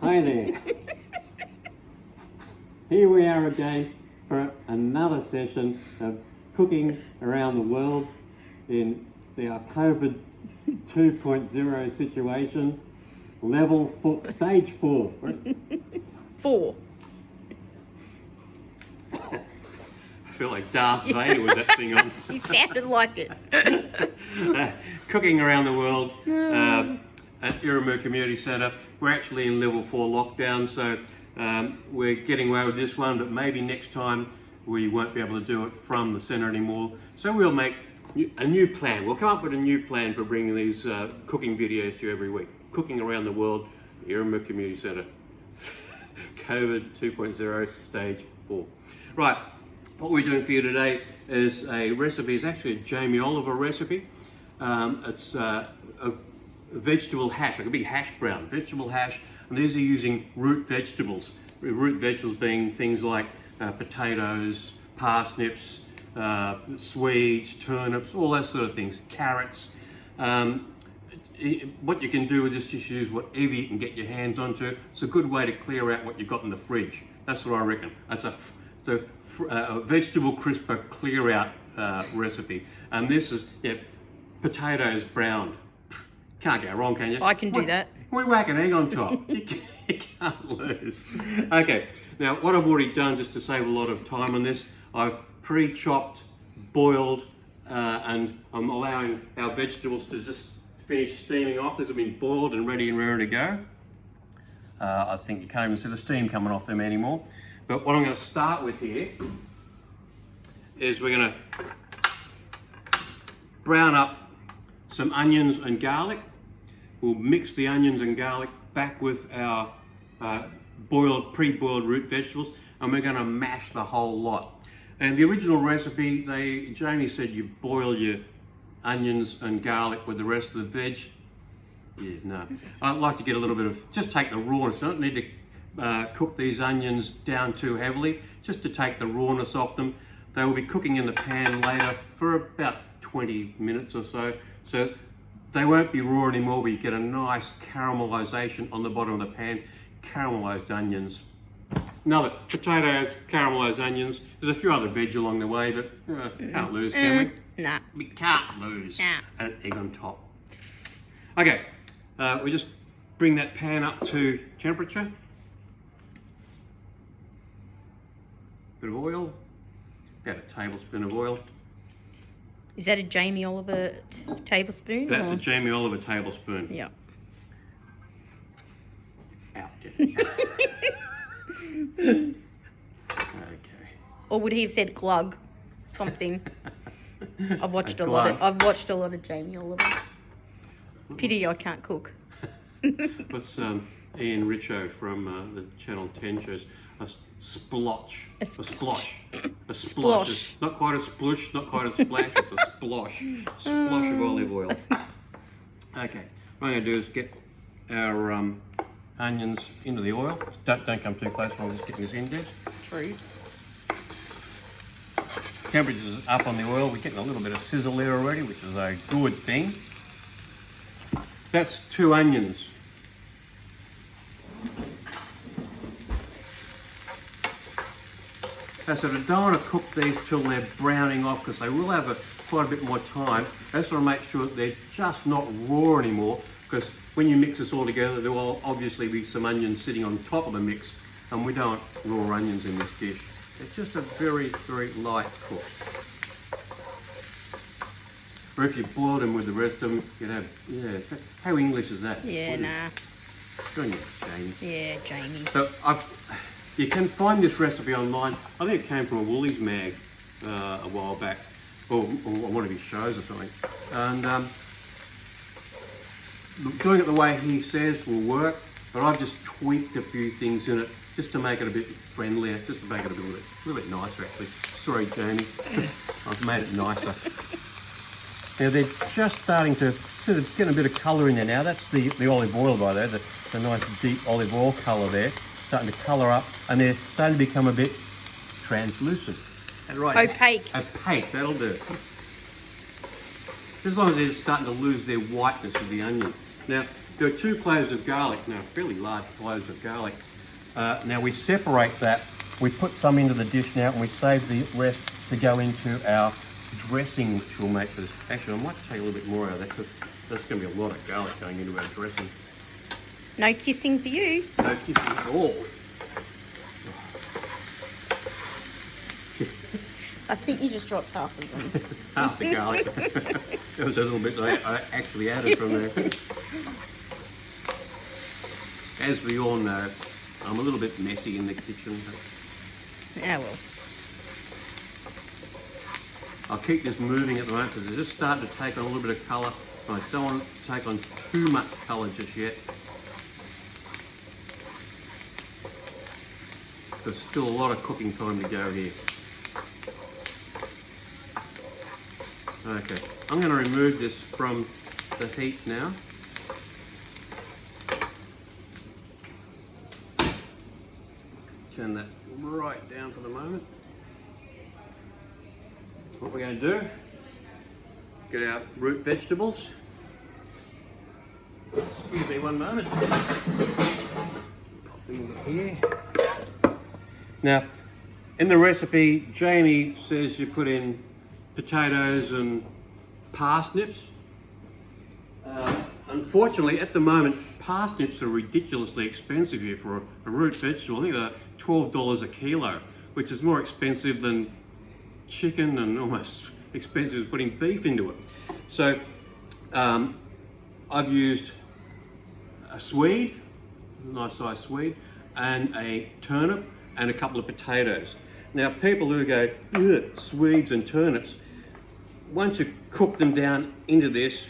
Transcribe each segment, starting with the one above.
Hi there. Here we are again for another session of cooking around the world in our COVID 2.0 situation, stage 4. 4. I feel like Darth Vader with that thing on. You sounded like it. Cooking around the world at Irrimu Community Centre. We're actually in level 4 lockdown, so we're getting away with this one, but maybe next time we won't be able to do it from the centre anymore. So we'll make a new plan. We'll come up with a new plan for bringing these cooking videos to you every week. Cooking around the world, Irrimu Community Centre. COVID 2.0, stage 4. Right. What we're doing for you today is a recipe. It's actually a Jamie Oliver recipe. It's a vegetable hash, like a big hash brown, vegetable hash. And these are using root vegetables. Root vegetables being things like potatoes, parsnips, swedes, turnips, all those sort of things, carrots. What you can do with this, just use whatever you can get your hands onto. It's a good way to clear out what you've got in the fridge. That's what I reckon. It's a vegetable crisper clear out recipe, and this is potatoes browned. Can't go wrong, can you? I can do that. We whack an egg on top. You can't lose. Okay, now what I've already done, just to save a lot of time on this, I've pre-chopped, boiled, and I'm allowing our vegetables to just finish steaming off. These have been boiled and ready to go. I think you can't even see the steam coming off them anymore. But what I'm going to start with here is we're going to brown up some onions and garlic. We'll mix the onions and garlic back with our pre-boiled root vegetables, and we're going to mash the whole lot. And the original recipe, Jamie said you boil your onions and garlic with the rest of the veg. Yeah, no. I'd like to get a little bit of, just take the rawness. I don't need to cook these onions down too heavily, just to take the rawness off them. They will be cooking in the pan later for about 20 minutes or so. So they won't be raw anymore, but you get a nice caramelization on the bottom of the pan, caramelized onions. Another potatoes, caramelized onions. There's a few other veg along the way, but can't lose, can we? Nah. We can't lose. Nah. And an egg on top. Okay, we just bring that pan up to temperature. Bit of oil, about a tablespoon of oil. Is that a Jamie Oliver tablespoon? That's a Jamie Oliver tablespoon. Yeah. Out. Yeah. Okay. Or would he have said glug? Something. I've watched a glug. lot of Jamie Oliver. Pity I can't cook. What's Ian Richo from the Channel 10 shows? A splotch. A splosh. A splosh. It's not quite a splush, not quite a splash, it's a splosh. Splosh of olive oil. Okay, what I'm going to do is get our onions into the oil. Don't come too close, I'm just getting this in there. True. Temperature's up on the oil, we're getting a little bit of sizzle there already, which is a good thing. That's 2 onions. So I don't want to cook these till they're browning off, because they will have quite a bit more time. I just want to make sure that they're just not raw anymore, because when you mix this all together, there will obviously be some onions sitting on top of the mix, and we don't want raw onions in this dish. It's just a very, very light cook. Or if you boil them with the rest of them, you'd have, how English is that? Yeah, nah. Good on you, Jamie. Yeah, Jamie. So you can find this recipe online. I think it came from a Woolies mag a while back, or one of his shows or something. And doing it the way he says will work, but I've just tweaked a few things in it just to make it a bit friendlier, just to make it a little bit nicer actually. Sorry, Jamie, I've made it nicer. Now they're just starting to sort of get a bit of colour in there now. That's the olive oil by there, the nice deep olive oil colour there. Starting to colour up, and they're starting to become a bit translucent. And right, opaque. Opaque, that'll do. As long as they're starting to lose their whiteness of the onion. Now, there are 2 cloves of garlic, now fairly large cloves of garlic. Now we separate that, we put some into the dish now and we save the rest to go into our dressing which we'll make for this. Actually, I might take a little bit more out of that because that's going to be a lot of garlic going into our dressing. No kissing for you. No kissing at all. I think you just dropped half of them. Half the garlic. There was a little bit that I actually added from there. As we all know, I'm a little bit messy in the kitchen. Yeah, well. I'll keep this moving at the moment because it's just starting to take on a little bit of colour. I don't want to take on too much colour just yet. There's still a lot of cooking time to go here. Okay, I'm going to remove this from the heat now. Turn that right down for the moment. What we're going to do, get our root vegetables. Excuse me one moment. Pop them in here. Now, in the recipe, Jamie says you put in potatoes and parsnips. Unfortunately, at the moment, parsnips are ridiculously expensive here for a root vegetable. I think they're $12 a kilo, which is more expensive than chicken and almost expensive as putting beef into it. So I've used a swede, a nice size swede, and a turnip and a couple of potatoes. Now people who go, ugh, swedes and turnips, once you cook them down into this,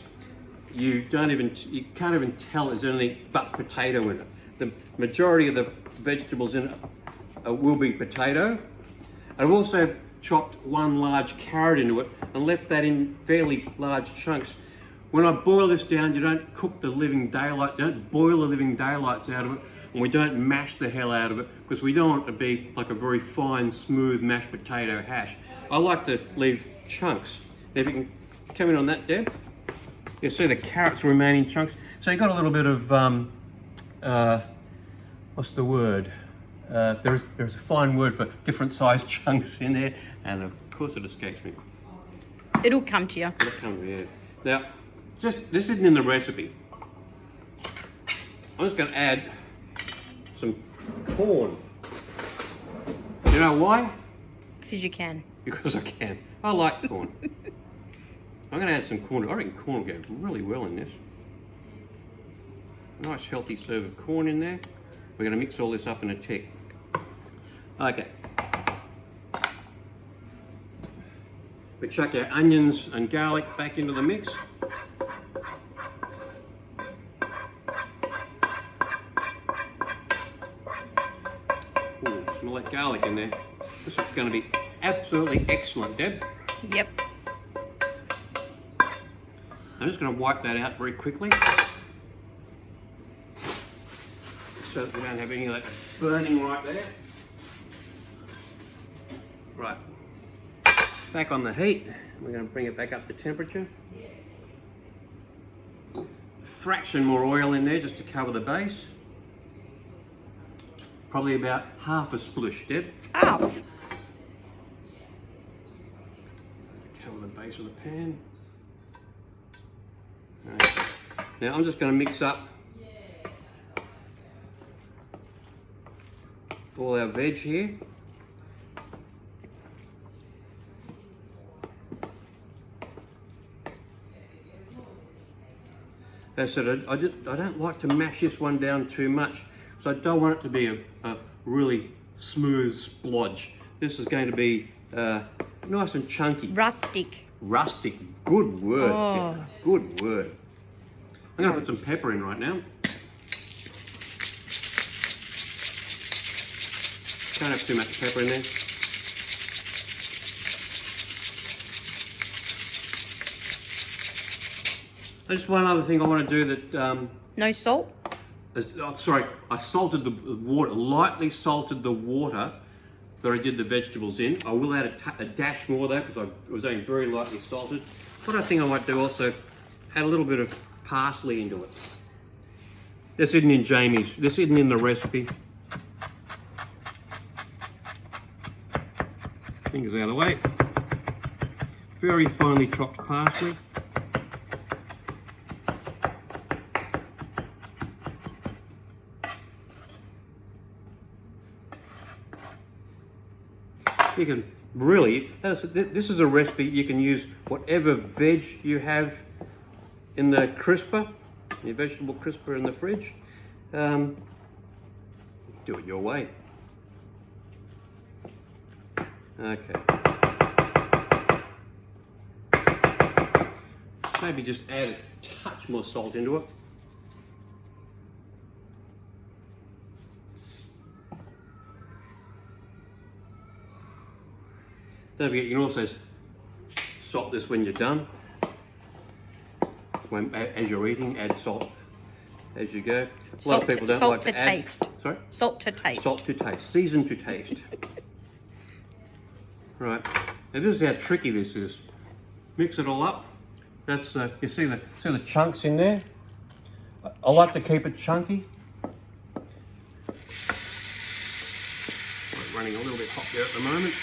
you can't even tell there's anything but potato in it. The majority of the vegetables in it will be potato. I've also chopped 1 large carrot into it and left that in fairly large chunks. When I boil this down, you don't cook the living daylight, don't boil the living daylights out of it, and we don't mash the hell out of it because we don't want it to be like a very fine, smooth mashed potato hash. I like to leave chunks. Now if you can come in on that, Deb. You see the carrots remain in chunks. So you've got a little bit of, what's the word? There's a fine word for different sized chunks in there, and of course it escapes me. It'll come to you. It'll come to you. Now, this isn't in the recipe. I'm just going to add some corn. You know why? Because you can. Because I can. I like corn. I'm going to add some corn. I reckon corn will go really well in this. A nice healthy serve of corn in there. We're going to mix all this up in a tick. Okay. We chuck our onions and garlic back into the mix. Ooh, smell that garlic in there. This is going to be absolutely excellent, Deb. Yep. I'm just going to wipe that out very quickly so that we don't have any of that burning right there. Right, back on the heat. We're going to bring it back up to temperature. A fraction more oil in there just to cover the base. Probably about half a splush, Deb. Half. Cover the base of the pan. Okay. Now I'm just going to mix up all our veg here. As I said, I don't like to mash this one down too much, so I don't want it to be a really smooth splodge. This is going to be nice and chunky. Rustic. Rustic, good word. Oh. Yeah, good word. I'm going to put some pepper in right now. Can't have too much pepper in there. And just one other thing I want to do that... No salt? sorry, I salted the water, lightly salted the water that I did the vegetables in. I will add a dash more though because I was only very lightly salted. What I think I might do also, add a little bit of parsley into it. This isn't in Jamie's. This isn't in the recipe. Fingers out of the way. Very finely chopped parsley. You can really, this is a recipe you can use whatever veg you have in the crisper, your vegetable crisper in the fridge. Do it your way. Okay. Maybe just add a touch more salt into it. Don't forget, you can also salt this when you're done. As you're eating, add salt as you go. A lot of people don't like to add. Taste. Sorry? Salt to taste. Salt to taste. Season to taste. Right. Now this is how tricky this is. Mix it all up. That's you see the chunks in there. I like to keep it chunky. It's running a little bit hot there at the moment.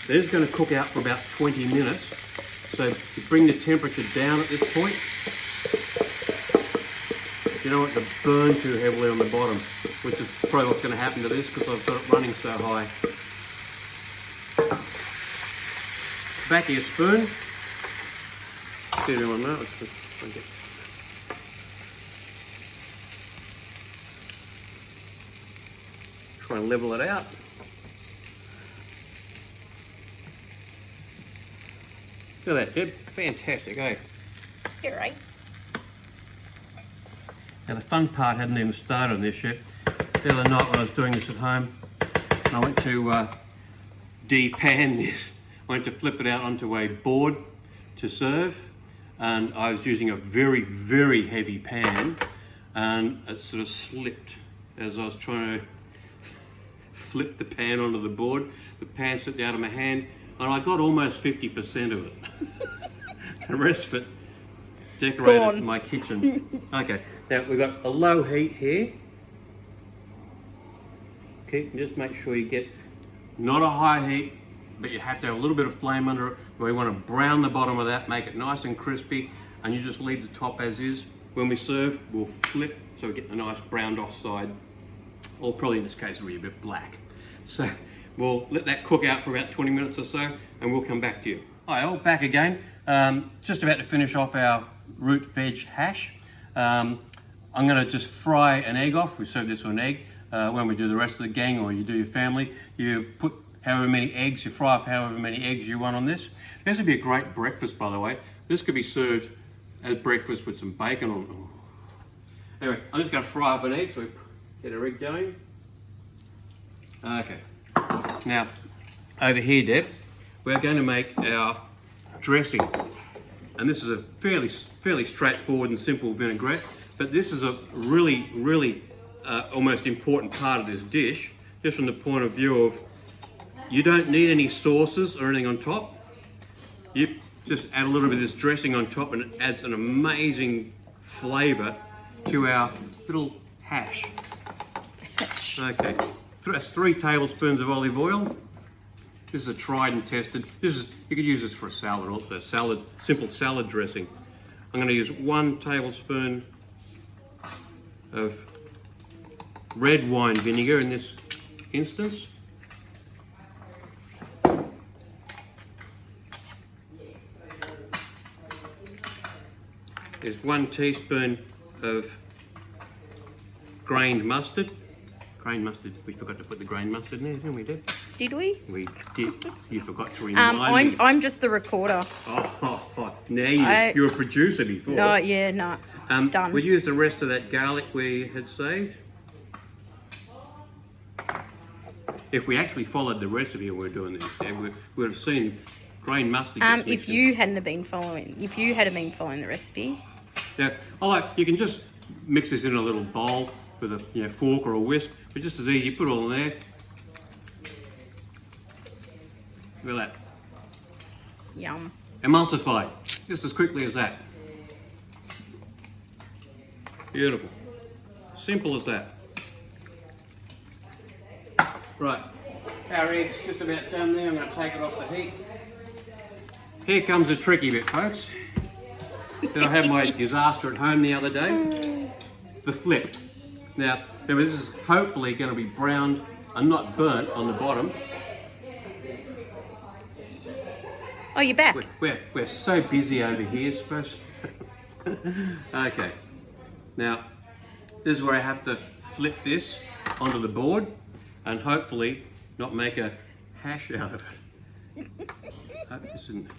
This is going to cook out for about 20 minutes. So to bring the temperature down at this point, you don't want to burn too heavily on the bottom, which is probably what's going to happen to this because I've got it running so high. Back of your spoon. Get it on that. Try and level it out. Look at that, Deb. Fantastic, eh? You're right. Now the fun part hadn't even started on this yet. The other night when I was doing this at home, I went to de-pan this. I went to flip it out onto a board to serve, and I was using a very, very heavy pan, and it sort of slipped as I was trying to flip the pan onto the board. The pan slipped out of my hand, and I got almost 50% of it. The rest of it decorated my kitchen. Okay, now we've got a low heat here. Okay, just make sure you get not a high heat, but you have to have a little bit of flame under it. We want to brown the bottom of that, make it nice and crispy, and you just leave the top as is. When we serve, we'll flip so we get the nice browned off side, or probably in this case it'll be a bit black. So we'll let that cook out for about 20 minutes or so, and we'll come back to you. Hi all, back again. Just about to finish off our root veg hash. I'm going to just fry an egg off. We serve this with an egg. When we do the rest of the gang, or you do your family, you put however many eggs, you fry off however many eggs you want on this. This would be a great breakfast, by the way. This could be served as breakfast with some bacon on it. Anyway, I'm just going to fry off an egg so we get our egg going. Okay. Now, over here, Deb, we're going to make our dressing. And this is a fairly straightforward and simple vinaigrette, but this is a really almost important part of this dish, just from the point of view of you don't need any sauces or anything on top. You just add a little bit of this dressing on top and it adds an amazing flavour to our little hash. Okay, that's 3 tablespoons of olive oil. This is a tried and tested. You could use this for a salad also, simple salad dressing. I'm going to use 1 tablespoon of red wine vinegar in this instance. There's 1 teaspoon of grained mustard. Grained mustard, we forgot to put the grained mustard in there, didn't we, Deb? Did we? We did. You forgot to remind me. I'm just the recorder. Now you're a producer before. No, yeah, no. Done. We'll use the rest of that garlic we had saved. If we actually followed the recipe when we were doing this, we would have seen grained mustard. If you hadn't been following the recipe. Now, you can just mix this in a little bowl with a fork or a whisk, but just as easy, put it all in there. Look at that. Yum. Emulsify, just as quickly as that. Beautiful. Simple as that. Right, our egg's just about done there. I'm going to take it off the heat. Here comes the tricky bit, folks. Then I had my disaster at home the other day. The flip. Now, this is hopefully going to be browned and not burnt on the bottom. Oh, you're back. We're so busy over here, suppose. Okay. Now, this is where I have to flip this onto the board and hopefully not make a hash out of it. Hope this isn't.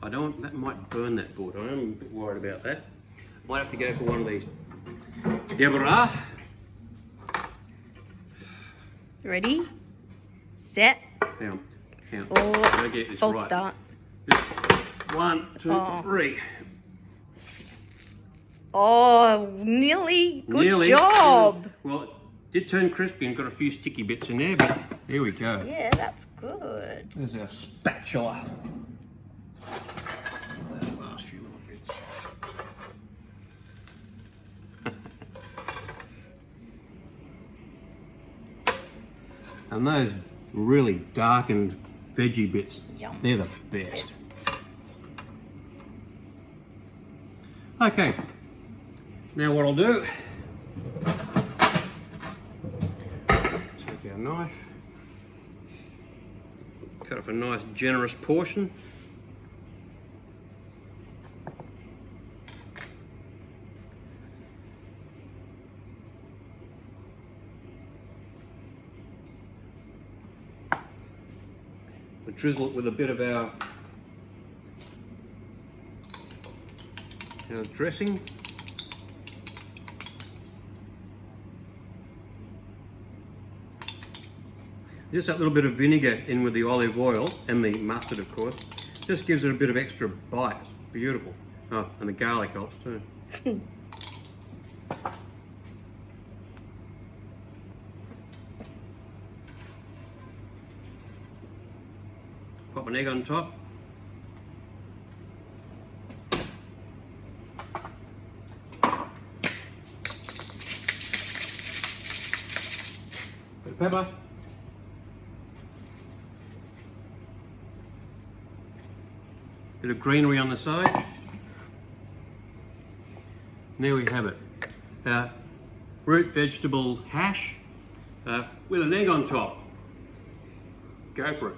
I don't. That might burn that board. I am a bit worried about that. Might have to go for one of these. Deborah. Ready, set. Hang on. Oh, Gotta get this false right. start. 1, 2, 3. Oh, nearly. Good Nearly. job. Well, it did turn crispy and got a few sticky bits in there, but here we go. Yeah, that's good. There's our spatula. Those last few little bits. And those really darkened veggie bits, Yum. they're the best. Okay, now what I'll do, take our knife, cut off a nice generous portion. We'll drizzle it with a bit of our dressing. Just that little bit of vinegar in with the olive oil and the mustard, of course, just gives it a bit of extra bite. It's beautiful. Oh, and the garlic helps too. Pop an egg on top. Bit of pepper. Bit of greenery on the side. And there we have it. Root vegetable hash with an egg on top. Go for it.